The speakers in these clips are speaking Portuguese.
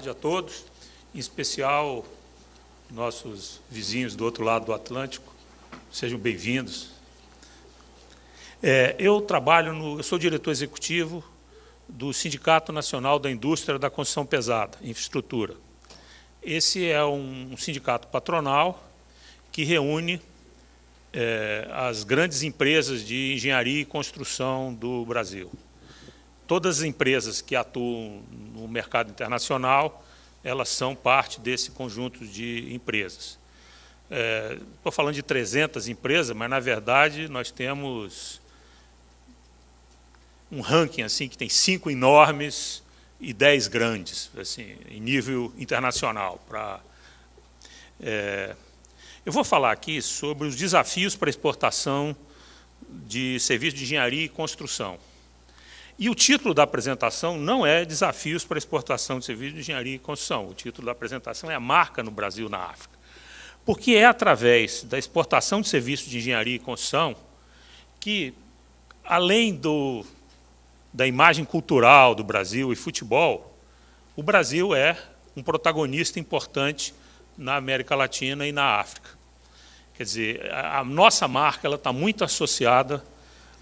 tarde a todos, em especial nossos vizinhos do outro lado do Atlântico. Sejam bem-vindos. Eu sou diretor executivo do Sindicato Nacional da Indústria da Construção Pesada, Infraestrutura. Esse é um sindicato patronal que reúne as grandes empresas de engenharia e construção do Brasil. Todas as empresas que atuam no mercado internacional, elas são parte desse conjunto de empresas. Estou falando de 300 empresas, mas, na verdade, nós temos um ranking assim, que tem 5 enormes e 10 grandes, assim, em nível internacional. Eu vou falar aqui sobre os desafios para a exportação de serviços de engenharia e construção. E o título da apresentação não é Desafios para a exportação de serviços de engenharia e construção. O título da apresentação é a marca no Brasil na África. Porque é através da exportação de serviços de engenharia e construção que, além da imagem cultural do Brasil e futebol, o Brasil é um protagonista importante na América Latina e na África. Quer dizer, a nossa marca está muito associada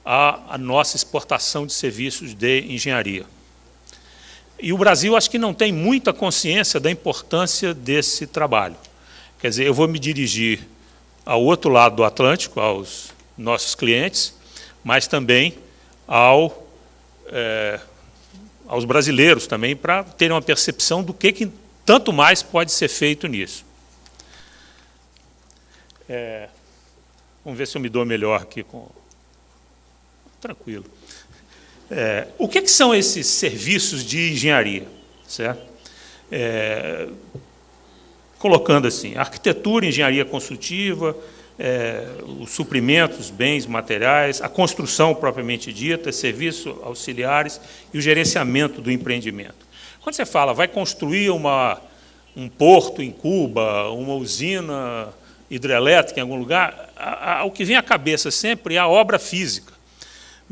à nossa exportação de serviços de engenharia. E o Brasil, acho que não tem muita consciência da importância desse trabalho. Quer dizer, eu vou me dirigir ao outro lado do Atlântico, aos nossos clientes, mas também aos brasileiros também, para terem uma percepção do que tanto mais pode ser feito nisso. Vamos ver se eu me dou melhor aqui. Tranquilo. O que são esses serviços de engenharia? Certo? Colocando assim, arquitetura, engenharia construtiva, os suprimentos, bens, materiais, a construção propriamente dita, serviços auxiliares e o gerenciamento do empreendimento. Quando você fala, vai construir um porto em Cuba, uma usina hidrelétrica em algum lugar, o que vem à cabeça sempre é a obra física.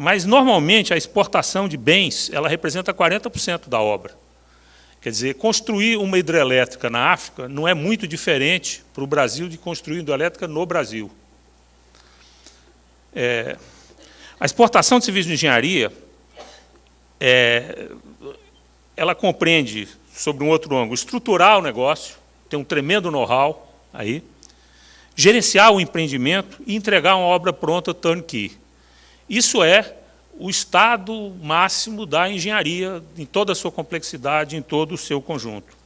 Mas, normalmente, a exportação de bens ela representa 40% da obra. Quer dizer, construir uma hidrelétrica na África não é muito diferente para o Brasil de construir uma hidrelétrica no Brasil. A exportação de serviços de engenharia ela compreende, sobre um outro ângulo, estruturar o negócio, ter um tremendo know-how aí, gerenciar o empreendimento e entregar uma obra pronta turnkey. Isso é o estado máximo da engenharia, em toda a sua complexidade, em todo o seu conjunto.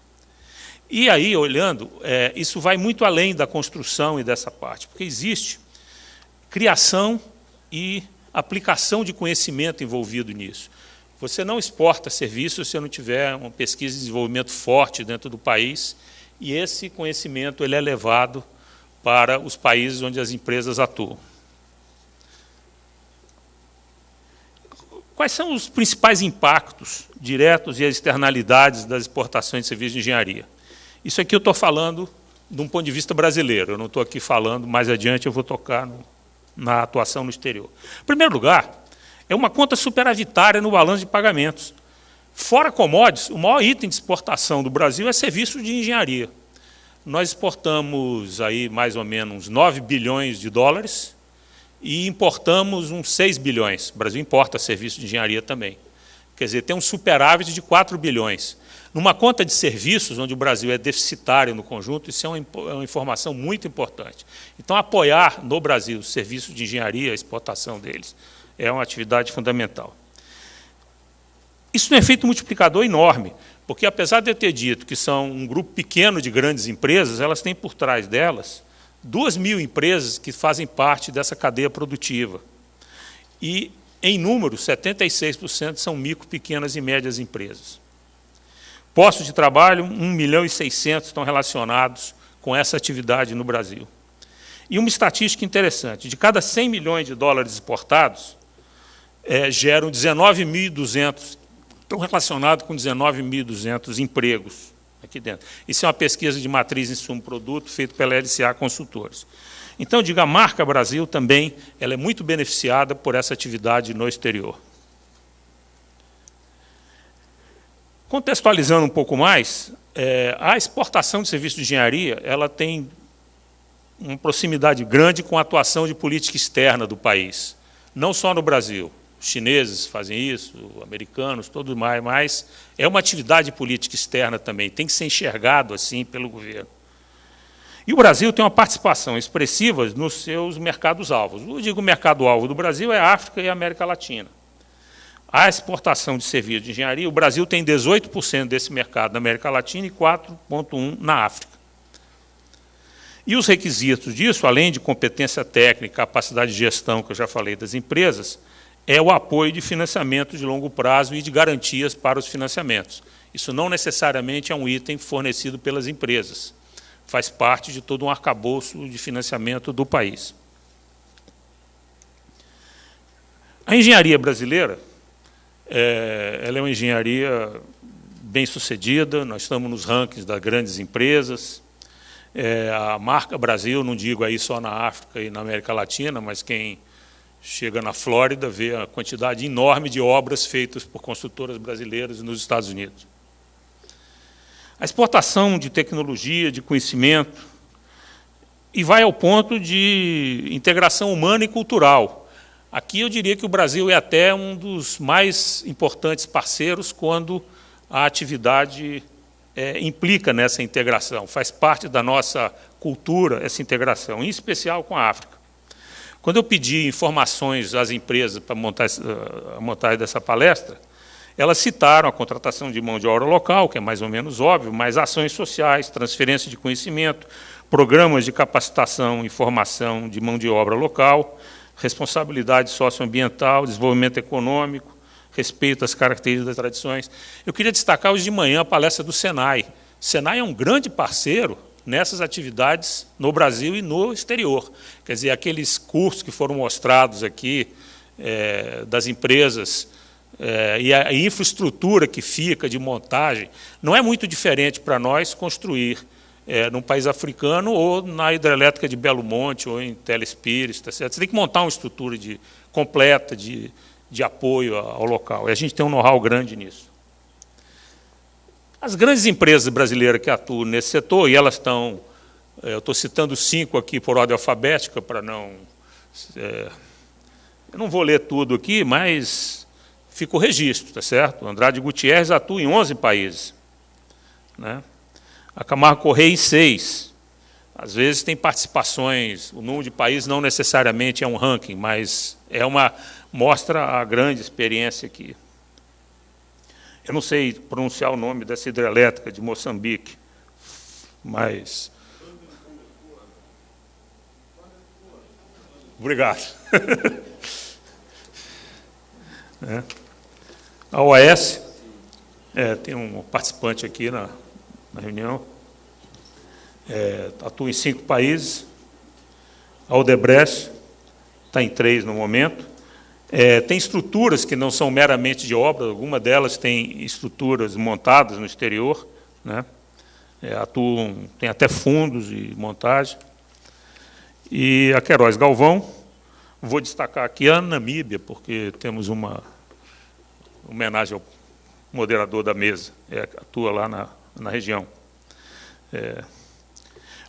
E aí, olhando, isso vai muito além da construção e dessa parte, porque existe criação e aplicação de conhecimento envolvido nisso. Você não exporta serviços se não tiver uma pesquisa e desenvolvimento forte dentro do país, e esse conhecimento ele é levado para os países onde as empresas atuam. Quais são os principais impactos diretos e as externalidades das exportações de serviços de engenharia? Isso aqui eu estou falando de um ponto de vista brasileiro, eu não estou aqui falando, mais adiante eu vou tocar na atuação no exterior. Em primeiro lugar, é uma conta superavitária no balanço de pagamentos. Fora commodities, o maior item de exportação do Brasil é serviços de engenharia. Nós exportamos aí mais ou menos 9 bilhões de dólares, e importamos uns 6 bilhões. O Brasil importa serviços de engenharia também. Quer dizer, tem um superávit de 4 bilhões. Numa conta de serviços, onde o Brasil é deficitário no conjunto, isso é uma informação muito importante. Então, apoiar no Brasil os serviços de engenharia, a exportação deles, é uma atividade fundamental. Isso tem um efeito multiplicador enorme, porque, apesar de eu ter dito que são um grupo pequeno de grandes empresas, elas têm por trás delas 2.000 empresas que fazem parte dessa cadeia produtiva. E, em número, 76% são micro, pequenas e médias empresas. Postos de trabalho, 1.600.000 estão relacionados com essa atividade no Brasil. E uma estatística interessante, de cada 100 milhões de dólares exportados, geram 19.200, estão relacionados com 19.200 empregos aqui dentro. Isso é uma pesquisa de matriz insumo-produto feita pela LCA Consultores. Então, eu digo, a marca Brasil também ela é muito beneficiada por essa atividade no exterior. Contextualizando um pouco mais, A exportação de serviços de engenharia ela tem uma proximidade grande com a atuação de política externa do país, não só no Brasil. Os chineses fazem isso, americanos, todos mais, mas é uma atividade política externa também, tem que ser enxergado assim pelo governo. E o Brasil tem uma participação expressiva nos seus mercados-alvos. Eu digo mercado-alvo do Brasil é a África e a América Latina. A exportação de serviços de engenharia, o Brasil tem 18% desse mercado na América Latina e 4,1% na África. E os requisitos disso, além de competência técnica, capacidade de gestão, que eu já falei das empresas, é o apoio de financiamento de longo prazo e de garantias para os financiamentos. Isso não necessariamente é um item fornecido pelas empresas. Faz parte de todo um arcabouço de financiamento do país. A engenharia brasileira, ela é uma engenharia bem-sucedida, nós estamos nos rankings das grandes empresas. A marca Brasil, não digo aí só na África e na América Latina, mas quem chega na Flórida vê a quantidade enorme de obras feitas por construtoras brasileiras nos Estados Unidos. A exportação de tecnologia, de conhecimento, e vai ao ponto de integração humana e cultural. Aqui eu diria que o Brasil é até um dos mais importantes parceiros quando a atividade implica nessa integração, faz parte da nossa cultura essa integração, em especial com a África. Quando eu pedi informações às empresas para montar a montagem dessa palestra, elas citaram a contratação de mão de obra local, que é mais ou menos óbvio, mas ações sociais, transferência de conhecimento, programas de capacitação e formação de mão de obra local, responsabilidade socioambiental, desenvolvimento econômico, respeito às características das tradições. Eu queria destacar hoje de manhã a palestra do Senai. O Senai é um grande parceiro nessas atividades no Brasil e no exterior. Quer dizer, aqueles cursos que foram mostrados aqui das empresas e a infraestrutura que fica de montagem, não é muito diferente para nós construir num país africano ou na hidrelétrica de Belo Monte ou em Telespires, tá certo? Você tem que montar uma estrutura completa de apoio ao local. E a gente tem um know-how grande nisso. As grandes empresas brasileiras que atuam nesse setor, e elas estão, eu estou citando 5 aqui por ordem alfabética, para não... eu não vou ler tudo aqui, mas fica o registro, tá certo? Andrade Gutierrez atua em 11 países. Né? A Camargo Correia em 6. Às vezes tem participações, o número de países não necessariamente é um ranking, mas mostra a grande experiência aqui. Eu não sei pronunciar o nome dessa hidrelétrica de Moçambique, mas... Obrigado. A OAS, tem um participante aqui na reunião, atua em 5 países. A Odebrecht está em 3 no momento. Tem estruturas que não são meramente de obra, alguma delas tem estruturas montadas no exterior, né? Atuam, tem até fundos de montagem. E a Queiroz Galvão, vou destacar aqui a Namíbia, porque temos uma homenagem ao moderador da mesa, atua lá na região.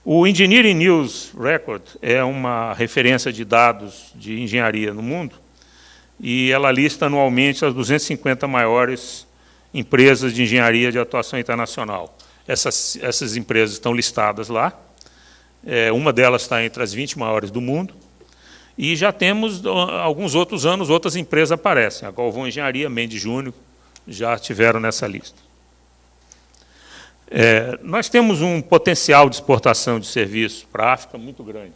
O Engineering News Record é uma referência de dados de engenharia no mundo, e ela lista anualmente as 250 maiores empresas de engenharia de atuação internacional. Essas empresas estão listadas lá. Uma delas está entre as 20 maiores do mundo. E já temos, alguns outros anos, outras empresas aparecem. A Galvão Engenharia, Mendes Júnior, já estiveram nessa lista. Nós temos um potencial de exportação de serviços para a África muito grande.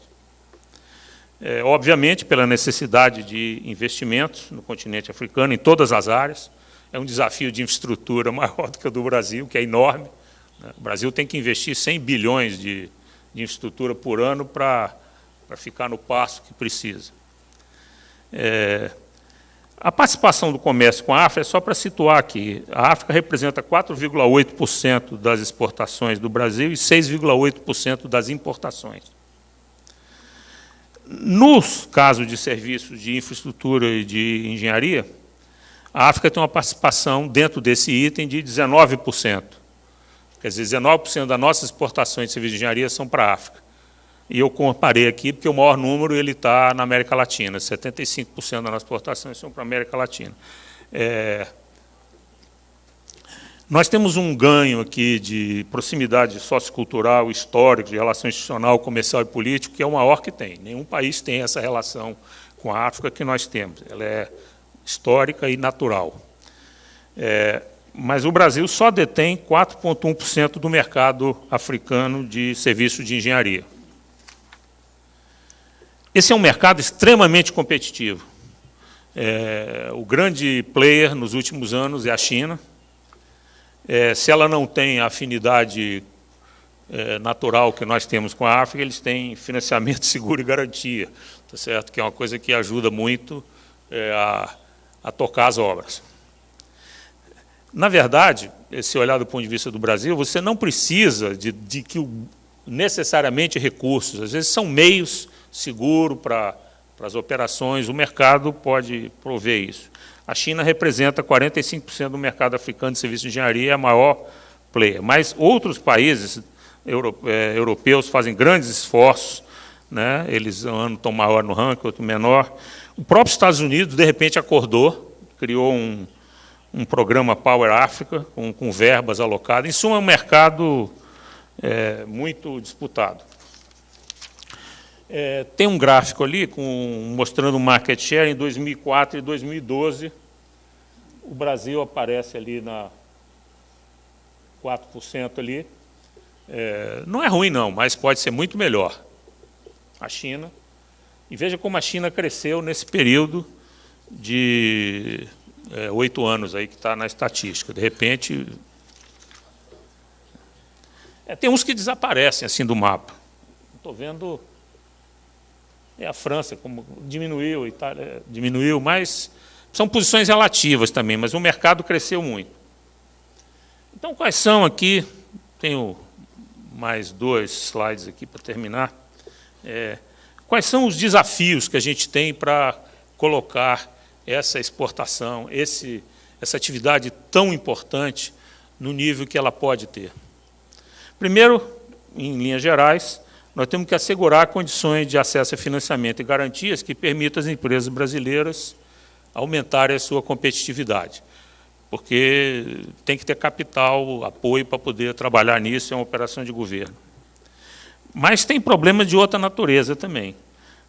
Obviamente, pela necessidade de investimentos no continente africano, em todas as áreas. É um desafio de infraestrutura maior do que o do Brasil, que é enorme. O Brasil tem que investir 100 bilhões de infraestrutura por ano para ficar no passo que precisa. A participação do comércio com a África, só para situar aqui, a África representa 4,8% das exportações do Brasil e 6,8% das importações. Nos casos de serviços de infraestrutura e de engenharia, a África tem uma participação dentro desse item de 19%. Quer dizer, 19% das nossas exportações de serviços de engenharia são para a África. E eu comparei aqui, porque o maior número está na América Latina. 75% das nossas exportações são para a América Latina. Nós temos um ganho aqui de proximidade sociocultural, histórico, de relação institucional, comercial e político, que é o maior que tem. Nenhum país tem essa relação com a África que nós temos. Ela é histórica e natural. Mas o Brasil só detém 4,1% do mercado africano de serviços de engenharia. Esse é um mercado extremamente competitivo. O grande player nos últimos anos é a China. Se ela não tem a afinidade natural que nós temos com a África, eles têm financiamento seguro e garantia, tá certo? Que é uma coisa que ajuda muito a tocar as obras. Na verdade, se olhar do ponto de vista do Brasil, você não precisa de que necessariamente recursos, às vezes são meios seguros para as operações, o mercado pode prover isso. A China representa 45% do mercado africano de serviços de engenharia, é a maior player. Mas outros países europeus fazem grandes esforços, né? Eles um ano estão maior no ranking, outro menor. O próprio Estados Unidos, de repente, acordou, criou um programa Power Africa, com verbas alocadas. Em suma, é um mercado muito disputado. Tem um gráfico ali mostrando o market share em 2004 e 2012. O Brasil aparece ali na 4% ali. Não é ruim, não, mas pode ser muito melhor. A China. E veja como a China cresceu nesse período de 8 anos aí que está na estatística. De repente, tem uns que desaparecem assim do mapa. Estou vendo a França como diminuiu, a Itália diminuiu, mas são posições relativas também, mas o mercado cresceu muito. Então, quais são aqui? Tenho mais 2 slides aqui para terminar. Quais são os desafios que a gente tem para colocar essa exportação, essa atividade tão importante no nível que ela pode ter? Primeiro, em linhas gerais, nós temos que assegurar condições de acesso a financiamento e garantias que permitam às empresas brasileiras aumentarem a sua competitividade, porque tem que ter capital, apoio para poder trabalhar nisso, é uma operação de governo. Mas tem problemas de outra natureza também.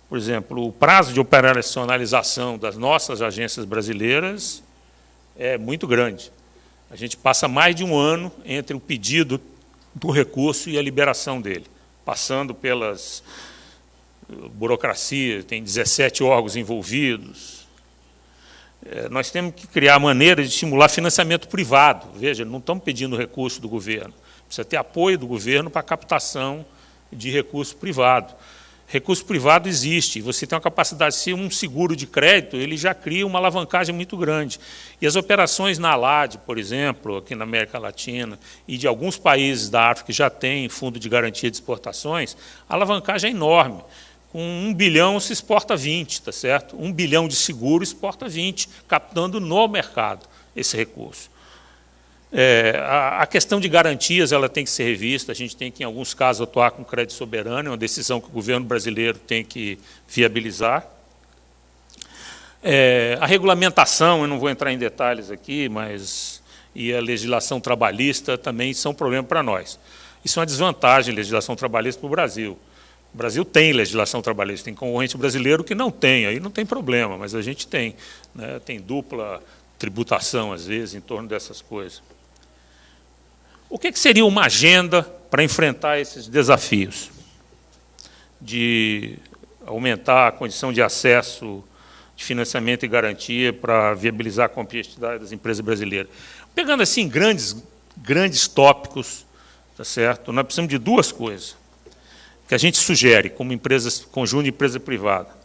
Por exemplo, o prazo de operacionalização das nossas agências brasileiras é muito grande. A gente passa mais de 1 ano entre o pedido do recurso e a liberação dele, passando pelas burocracias, tem 17 órgãos envolvidos. Nós temos que criar maneiras de estimular financiamento privado. Veja, não estamos pedindo recurso do governo, precisa ter apoio do governo para a captação de recurso privado. Recurso privado existe, você tem uma capacidade, se um seguro de crédito, ele já cria uma alavancagem muito grande. E as operações na ALAD, por exemplo, aqui na América Latina, e de alguns países da África que já têm fundo de garantia de exportações, a alavancagem é enorme. Com 1 bilhão se exporta 20, tá certo? 1 bilhão de seguro exporta 20, captando no mercado esse recurso. A questão de garantias ela tem que ser revista, a gente tem que, em alguns casos, atuar com crédito soberano, é uma decisão que o governo brasileiro tem que viabilizar. A regulamentação, eu não vou entrar em detalhes aqui, e a legislação trabalhista também são um problema para nós. Isso é uma desvantagem, legislação trabalhista, para o Brasil. O Brasil tem legislação trabalhista, tem concorrente brasileiro que não tem, aí não tem problema, mas a gente tem, né? Tem dupla tributação, às vezes, em torno dessas coisas. O que seria uma agenda para enfrentar esses desafios? De aumentar a condição de acesso, de financiamento e garantia para viabilizar a competitividade das empresas brasileiras. Pegando assim grandes tópicos, tá certo? Nós precisamos de 2 coisas que a gente sugere como conjunto de empresa privada.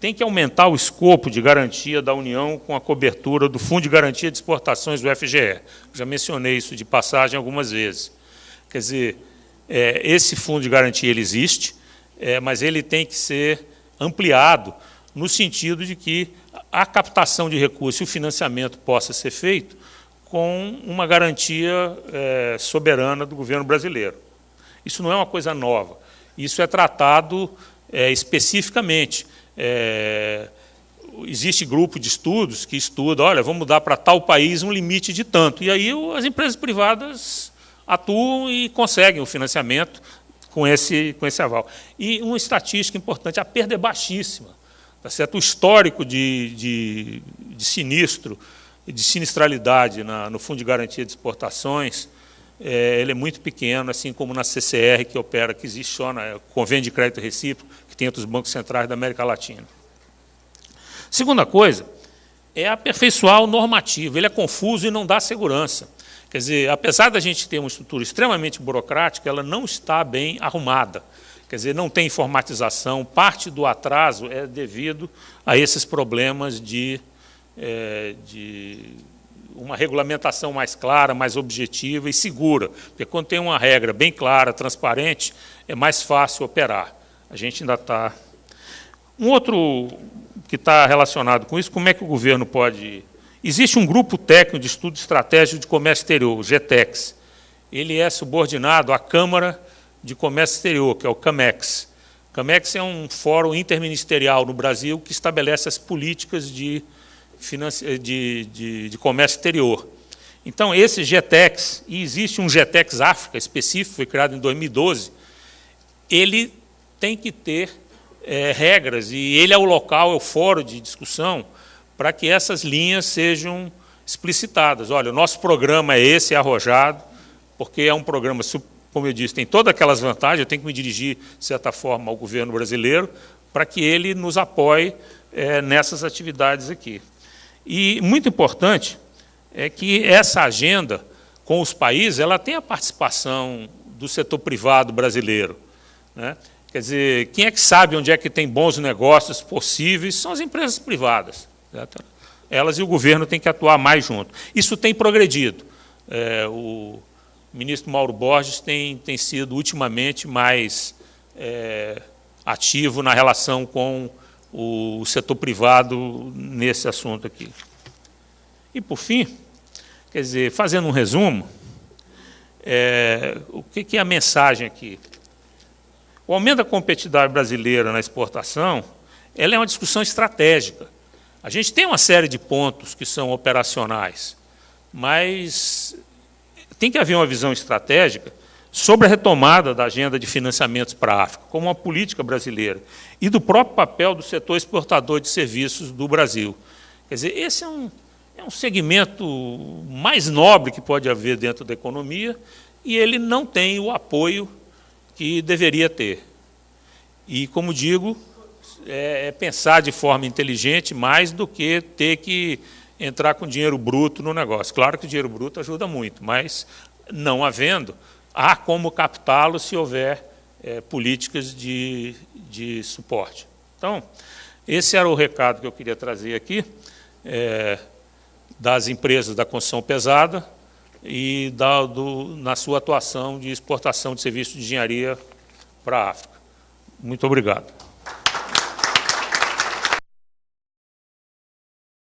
Tem que aumentar o escopo de garantia da União com a cobertura do Fundo de Garantia de Exportações do FGE. Já mencionei isso de passagem algumas vezes. Quer dizer, esse Fundo de Garantia ele existe, mas ele tem que ser ampliado no sentido de que a captação de recursos e o financiamento possa ser feito com uma garantia soberana do governo brasileiro. Isso não é uma coisa nova. Isso é tratado especificamente. Existe grupo de estudos que estuda, olha, vamos dar para tal país um limite de tanto. E aí as empresas privadas atuam e conseguem o financiamento com esse aval. E uma estatística importante, a perda é baixíssima. Tá certo? O histórico de sinistro, de sinistralidade no Fundo de Garantia de Exportações, ele é muito pequeno, assim como na CCR, que opera, que existe só na Convênio de Crédito Recíproco, que tem entre os bancos centrais da América Latina. Segunda coisa é aperfeiçoar o normativo. Ele é confuso e não dá segurança. Quer dizer, apesar da gente ter uma estrutura extremamente burocrática, ela não está bem arrumada. Quer dizer, não tem informatização. Parte do atraso é devido a esses problemas de uma regulamentação mais clara, mais objetiva e segura. Porque quando tem uma regra bem clara, transparente, é mais fácil operar. A gente ainda está... Um outro que está relacionado com isso, como é que o governo pode... Existe um grupo técnico de estudo estratégico de comércio exterior, o GTEX. Ele é subordinado à Câmara de Comércio Exterior, que é o CAMEX. O CAMEX é um fórum interministerial no Brasil que estabelece as políticas de comércio exterior. Então, esse GTEX, e existe um GTEX África específico, foi criado em 2012, ele tem que ter regras, e ele é o local, é o fórum de discussão para que essas linhas sejam explicitadas. Olha, o nosso programa é esse, é arrojado, porque é um programa, como eu disse, tem todas aquelas vantagens, eu tenho que me dirigir, de certa forma, ao governo brasileiro, para que ele nos apoie nessas atividades aqui. E muito importante é que essa agenda com os países, ela tem a participação do setor privado brasileiro, né? Quer dizer, quem é que sabe onde é que tem bons negócios possíveis? São as empresas privadas. Certo? Elas e o governo têm que atuar mais junto. Isso tem progredido. O ministro Mauro Borges tem sido, ultimamente, mais ativo na relação com o setor privado nesse assunto aqui. E, por fim, quer dizer, fazendo um resumo, o que é a mensagem aqui? O aumento da competitividade brasileira na exportação, ela é uma discussão estratégica. A gente tem uma série de pontos que são operacionais, mas tem que haver uma visão estratégica sobre a retomada da agenda de financiamentos para a África, como uma política brasileira, e do próprio papel do setor exportador de serviços do Brasil. Quer dizer, esse é um segmento mais nobre que pode haver dentro da economia, e ele não tem o apoio que deveria ter. E, como digo, pensar de forma inteligente mais do que ter que entrar com dinheiro bruto no negócio. Claro que o dinheiro bruto ajuda muito, mas, não havendo, há como captá-lo se houver políticas de suporte. Então, esse era o recado que eu queria trazer aqui, das empresas da construção pesada, e na sua atuação de exportação de serviços de engenharia para a África. Muito obrigado.